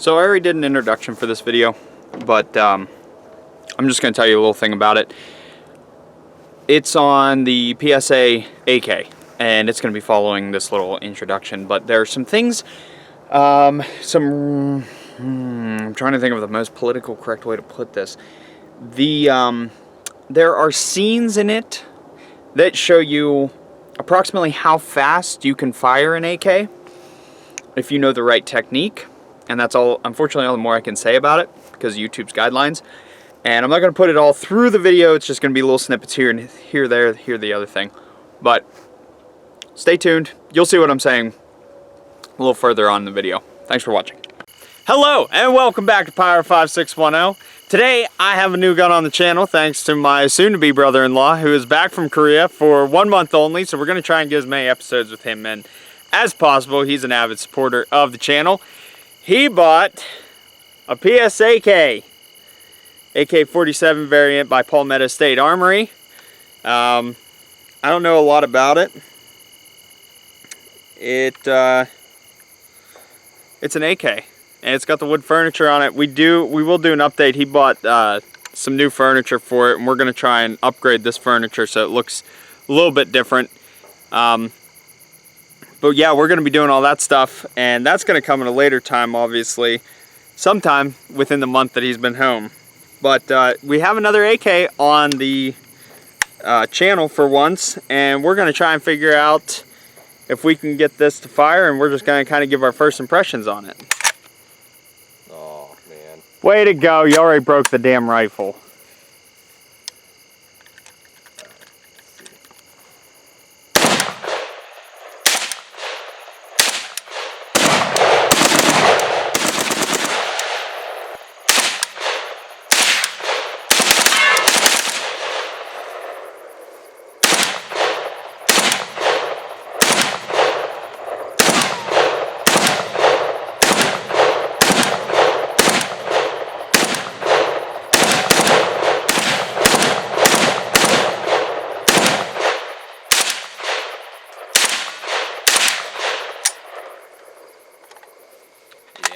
So I already did an introduction for this video, but I'm just going to tell you a little thing about it. It's on the PSAK, and it's going to be following this little introduction, but there are some things, I'm trying to think of the most political correct way to put this. There are scenes in it that show you approximately how fast you can fire an AK if you know the right technique, and that's all, unfortunately, all the more I can say about it because of YouTube's guidelines. And I'm not going to put it all through the video, it's just going to be little snippets here and here, there, here, the other thing. But stay tuned, you'll see what I'm saying a little further on in the video. Thanks for watching. Hello, and welcome back to Pyro 5610. Today, I have a new gun on the channel thanks to my soon-to-be brother-in-law who is back from Korea for 1 month only, so we're going to try and get as many episodes with him in as possible. He's an avid supporter of the channel. He bought a PSAK AK-47 variant by Palmetto State Armory. I don't know a lot about it. It's an AK, and it's got the wood furniture on it. We will do an update. He bought some new furniture for it, and we're going to try and upgrade this furniture so it looks a little bit different. But yeah, we're going to be doing all that stuff, and that's going to come at a later time, obviously, sometime within the month that he's been home. But we have another AK on the channel for once, and we're going to try and figure out if we can get this to fire, and we're just going to kind of give our first impressions on it. Oh, man. Way to go, you already broke the damn rifle.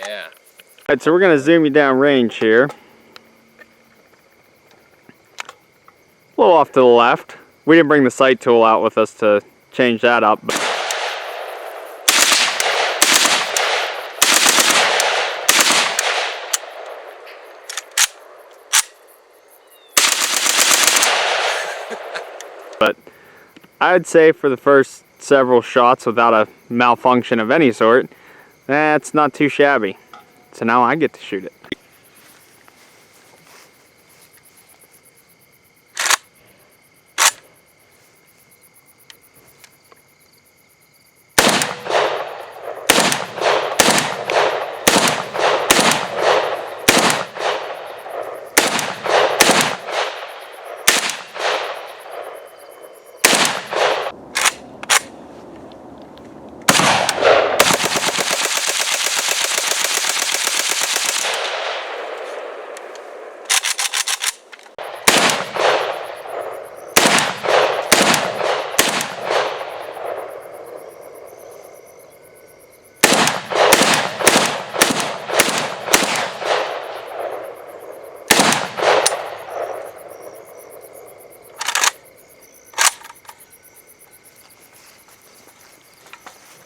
Yeah. Alright, so we're going to zoom you down range here. A little off to the left. We didn't bring the sight tool out with us to change that up. But I'd say for the first several shots without a malfunction of any sort, that's not too shabby. So now I get to shoot it.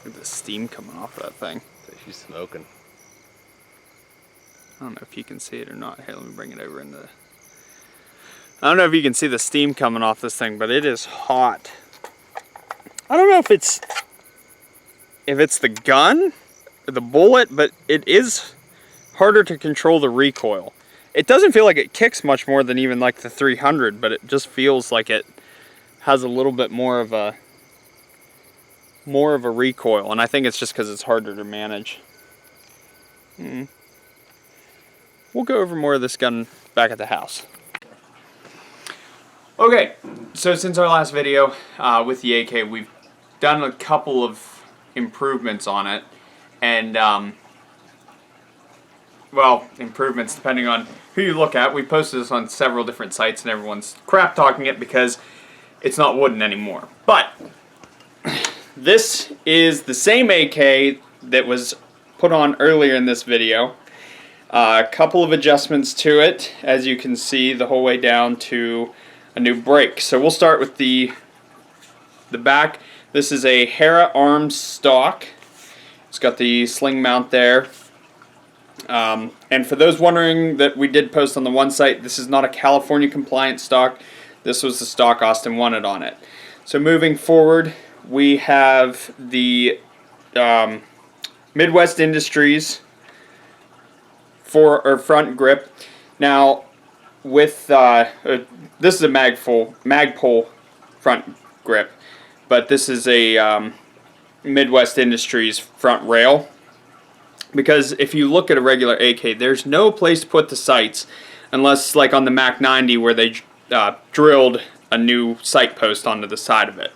Look at the steam coming off of that thing. She's smoking. I don't know if you can see it or not. Here, let me bring it over into... I don't know if you can see the steam coming off this thing, but it is hot. I don't know if it's the gun or the bullet, but it is harder to control the recoil. It doesn't feel like it kicks much more than even like the 300, but it just feels like it has a little bit more of a recoil, and I think it's just because it's harder to manage. We'll go over more of this gun back at the house. Okay, so since our last video with the AK, we've done a couple of improvements on it, and well, improvements depending on who you look at. We posted this on several different sites, and everyone's crap talking it because it's not wooden anymore. But this is the same AK that was put on earlier in this video, A couple of adjustments to it, as you can see, the whole way down to a new brake. So we'll start with the back. This is a Hera Arms stock. It's got the sling mount there. And for those wondering, that we did post on the one site, this is not a California compliant stock. This was the stock Austin wanted on it. So moving forward, we have the Midwest Industries front grip. Now, with this is a Magpul front grip, but this is a Midwest Industries front rail. Because if you look at a regular AK, there's no place to put the sights unless, like on the Mac 90, where they drilled a new sight post onto the side of it.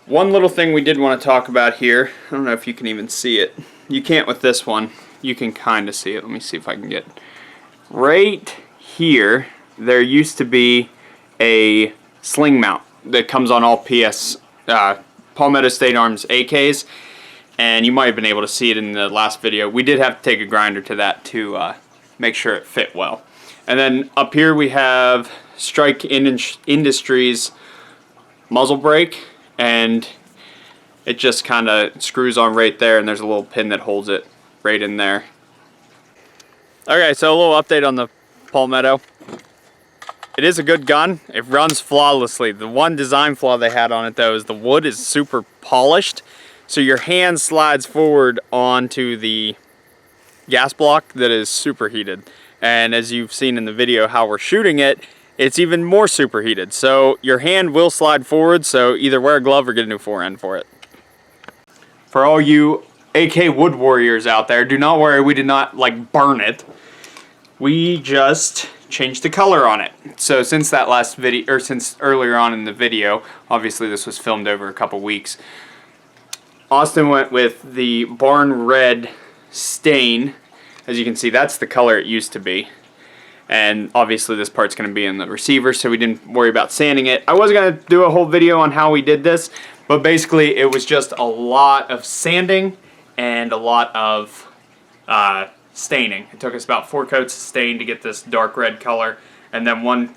One little thing we did want to talk about here, I don't know if you can even see it. You can't with this one. You can kind of see it. Let me see if I can get right here. There used to be a sling mount that comes on all Palmetto State Arms AKs, and you might have been able to see it in the last video. We did have to take a grinder to that to make sure it fit well. And then up here we have Strike Industries muzzle brake, and it just kind of screws on right there, and there's a little pin that holds it right in there. Okay, so a little update on the Palmetto. It is a good gun. It runs flawlessly. The one design flaw they had on it, though, is the wood is super polished, so your hand slides forward onto the gas block that is superheated. And as you've seen in the video how we're shooting it, it's even more superheated. So your hand will slide forward, so either wear a glove or get a new forend for it. For all you AK wood warriors out there, do not worry, we did not burn it. We just changed the color on it. So since that last video, or since earlier on in the video, obviously this was filmed over a couple weeks, Austin went with the barn red stain. As you can see, that's the color it used to be. And obviously this part's going to be in the receiver, so we didn't worry about sanding it. I was going to do a whole video on how we did this, but basically it was just a lot of sanding and a lot of staining. It took us about 4 coats of stain to get this dark red color, and then one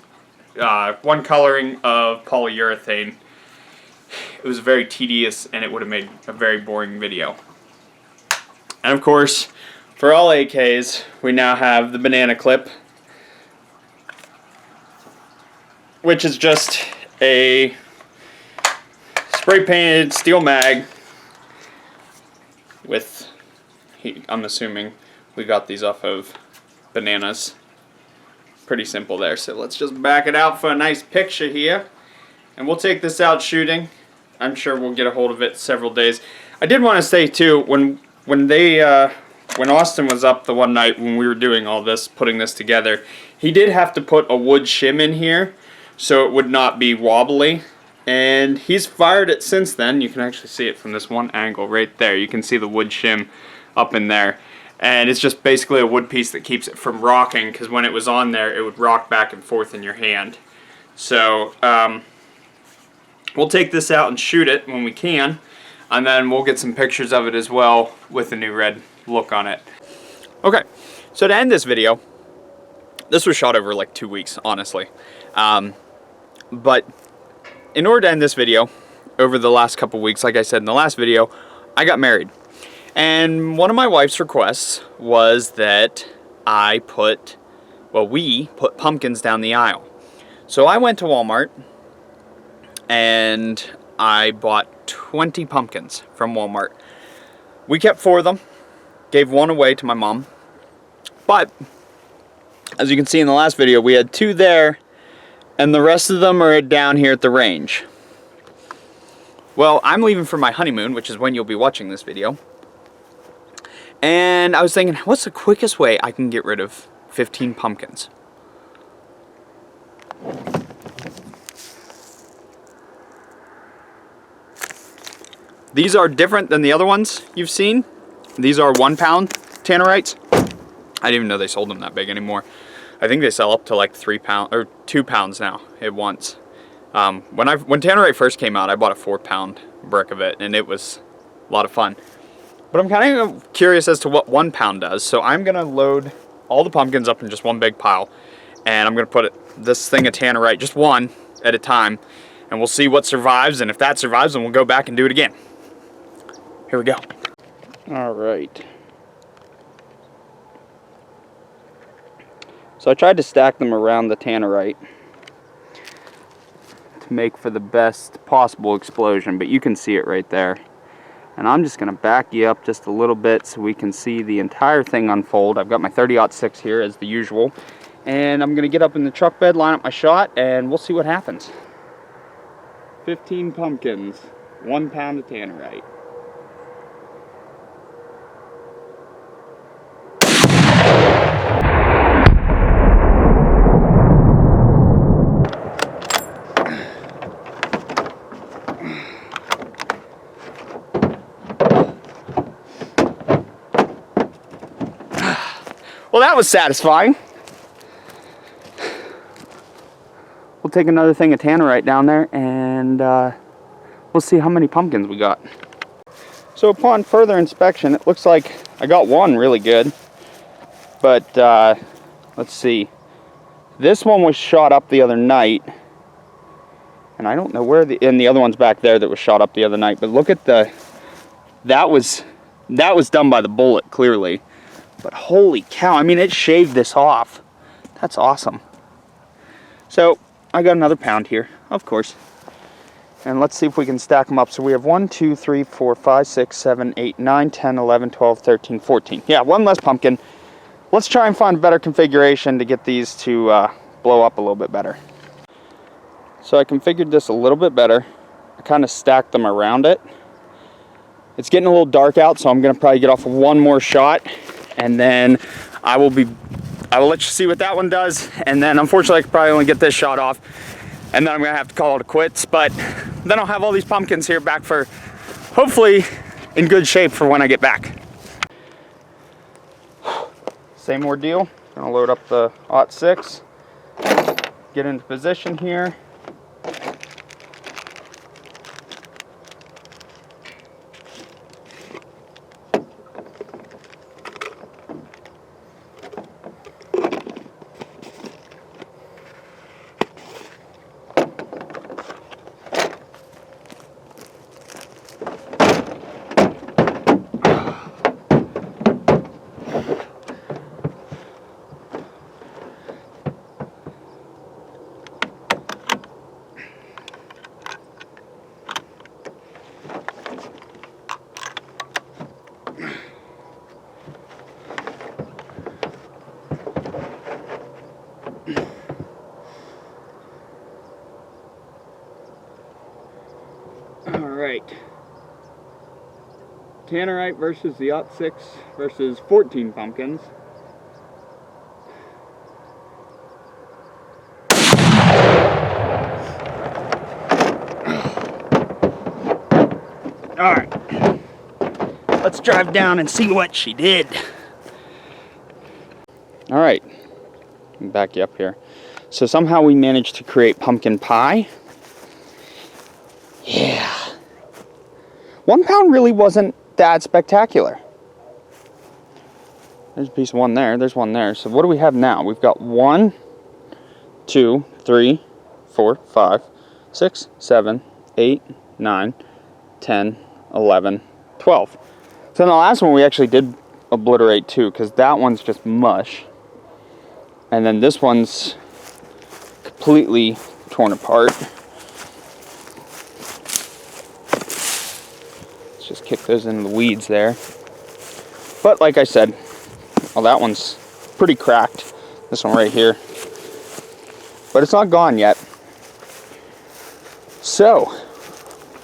coloring of polyurethane. It was very tedious, and it would have made a very boring video. And of course, for all AKs, we now have the banana clip, which is just a spray painted steel mag with, I'm assuming we got these off of bananas. Pretty simple there. So let's just back it out for a nice picture here. And we'll take this out shooting. I'm sure we'll get a hold of it several days. I did want to say too, when Austin was up the one night when we were doing all this, putting this together, he did have to put a wood shim in here so it would not be wobbly. And he's fired it since then. You can actually see it from this one angle right there. You can see the wood shim up in there. And it's just basically a wood piece that keeps it from rocking, because when it was on there, it would rock back and forth in your hand. So, we'll take this out and shoot it when we can, and then we'll get some pictures of it as well with the new red look on it. Okay, so to end this video, this was shot over like 2 weeks, honestly. But in order to end this video, over the last couple weeks, like I said in the last video, I got married. And one of my wife's requests was that we put pumpkins down the aisle. So I went to Walmart and I bought 20 pumpkins from Walmart. We kept 4 of them, gave 1 away to my mom. But as you can see in the last video, we had 2 there, and the rest of them are down here at the range. Well, I'm leaving for my honeymoon, which is when you'll be watching this video. And I was thinking, what's the quickest way I can get rid of 15 pumpkins? These are different than the other ones you've seen. These are 1 pound Tannerites. I didn't even know they sold them that big anymore. I think they sell up to like 3 pounds or 2 pounds now at once. When Tannerite first came out, I bought a 4 pound brick of it, and it was a lot of fun. But I'm kind of curious as to what 1 pound does. So I'm gonna load all the pumpkins up in just one big pile, and I'm gonna put this thing of Tannerite, just one at a time, and we'll see what survives, and if that survives, then we'll go back and do it again. Here we go. All right. So I tried to stack them around the Tannerite to make for the best possible explosion, but you can see it right there. And I'm just gonna back you up just a little bit so we can see the entire thing unfold. I've got my 30-06 here as the usual, and I'm gonna get up in the truck bed, line up my shot, and we'll see what happens. 15 pumpkins, 1 pound of Tannerite. Well, that was satisfying. We'll take another thing of Tannerite down there, and we'll see how many pumpkins we got. So upon further inspection, it looks like I got one really good. But let's see. This one was shot up the other night. And I don't know where and the other one's back there that was shot up the other night. But look at that was done by the bullet, clearly. But holy cow, I mean, it shaved this off. That's awesome. So I got another pound here, of course. And let's see if we can stack them up. So we have 1, 2, 3, 4, 5, 6, 7, 8, 9, 10, 11, 12, 13, 14. Yeah, one less pumpkin. Let's try and find a better configuration to get these to blow up a little bit better. So I configured this a little bit better. I kind of stacked them around it. It's getting a little dark out, so I'm gonna probably get off one more shot, and then I will let you see what that one does. And then unfortunately I could probably only get this shot off, and then I'm gonna have to call it quits. But then I'll have all these pumpkins here back for, hopefully, in good shape for when I get back. Same ordeal. Gonna load up the 06, get into position here. Alright, Tannerite versus the 06 versus 14 pumpkins. Alright, let's drive down and see what she did. Alright, back you up here. So somehow we managed to create pumpkin pie. Yeah. 1 pound really wasn't that spectacular. There's a piece of one there, there's one there. So what do we have now? We've got 1, 2, 3, 4, 5, 6, 7, 8, 9, 10, 11, 12. So in the last one we actually did obliterate 2, because that one's just mush. And then this one's completely torn apart. Just kick those into the weeds there. But like I said, well, that one's pretty cracked. This one right here. But it's not gone yet. So,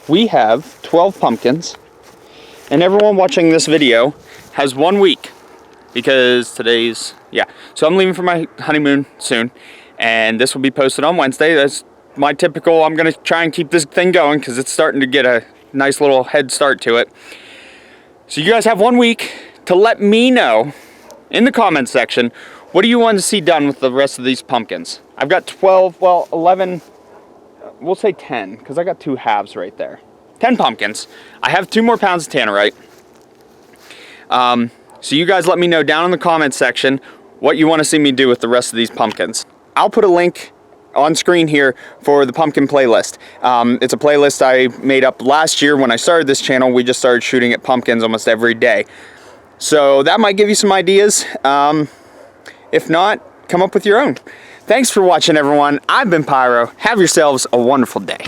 we have 12 pumpkins. And everyone watching this video has 1 week. Because today's, yeah. So I'm leaving for my honeymoon soon. And this will be posted on Wednesday. That's my typical, I'm going to try and keep this thing going because it's starting to get a nice little head start to it. So you guys have 1 week to let me know in the comments section, what do you want to see done with the rest of these pumpkins? I've got 12, well, 11, we'll say 10, because I got 2 halves right there. 10 pumpkins. I have 2 more pounds of Tannerite. So you guys let me know down in the comments section what you want to see me do with the rest of these pumpkins. I'll put a link on screen here for the pumpkin playlist. It's a playlist I made up last year when I started this channel. We just started shooting at pumpkins almost every day. So that might give you some ideas. If not, come up with your own. Thanks for watching, everyone. I've been Pyro. Have yourselves a wonderful day.